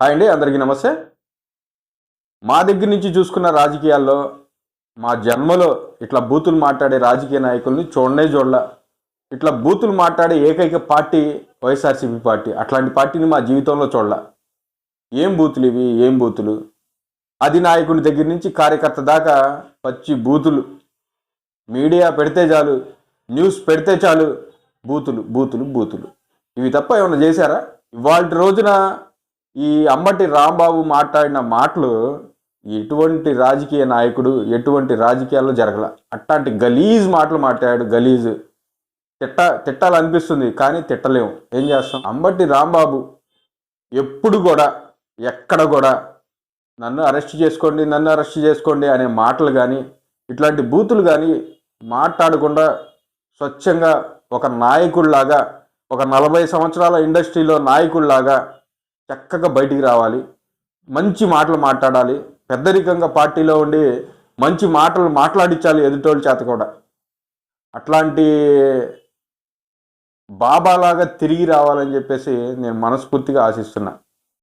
Hi అండి, అందరికీ నమస్తే. మా దగ్గర నుంచి చూసుకున్న రాజకీయాల్లో మా జన్మలో ఇట్లా బూతులు మాట్లాడే రాజకీయ నాయకుల్ని చూడలా. ఇట్లా బూతులు మాట్లాడే ఏకైక పార్టీ వైఎస్ఆర్సీపీ పార్టీ. అట్లాంటి పార్టీని మా జీవితంలో చూడలా. ఏం బూతులు ఇవి, ఏం బూతులు! అధినాయకుడి దగ్గర నుంచి కార్యకర్త దాకా పచ్చి బూతులు. మీడియా పెడితే చాలు, న్యూస్ పెడితే చాలు, బూతులు బూతులు బూతులు. ఇవి తప్ప ఏమైనా చేశారా? ఇవాళ రోజున ఈ అంబటి రాంబాబు మాట్లాడిన మాటలు ఎటువంటి రాజకీయ నాయకుడు ఎటువంటి రాజకీయాల్లో జరగల. అట్లాంటి గలీజ్ మాటలు మాట్లాడాడు. గలీజ్ తిట్టాలనిపిస్తుంది, కానీ తిట్టలేము. ఏం చేస్తాం? అంబటి రాంబాబు ఎప్పుడు కూడా ఎక్కడ కూడా నన్ను అరెస్ట్ చేసుకోండి అనే మాటలు కానీ ఇట్లాంటి బూతులు కానీ మాట్లాడకుండా స్వచ్ఛంగా ఒక నాయకుడిలాగా, ఒక 40 సంవత్సరాల ఇండస్ట్రీలో నాయకుడిలాగా చక్కగా బయటికి రావాలి, మంచి మాటలు మాట్లాడాలి, పెద్దరికంగా పార్టీలో ఉండి మంచి మాటలు మాట్లాడించాలి ఎదుటోళ్ళ చేత కూడా. అట్లాంటి బాబాలాగా తిరిగి రావాలని చెప్పేసి నేను మనస్ఫూర్తిగా ఆశిస్తున్నా.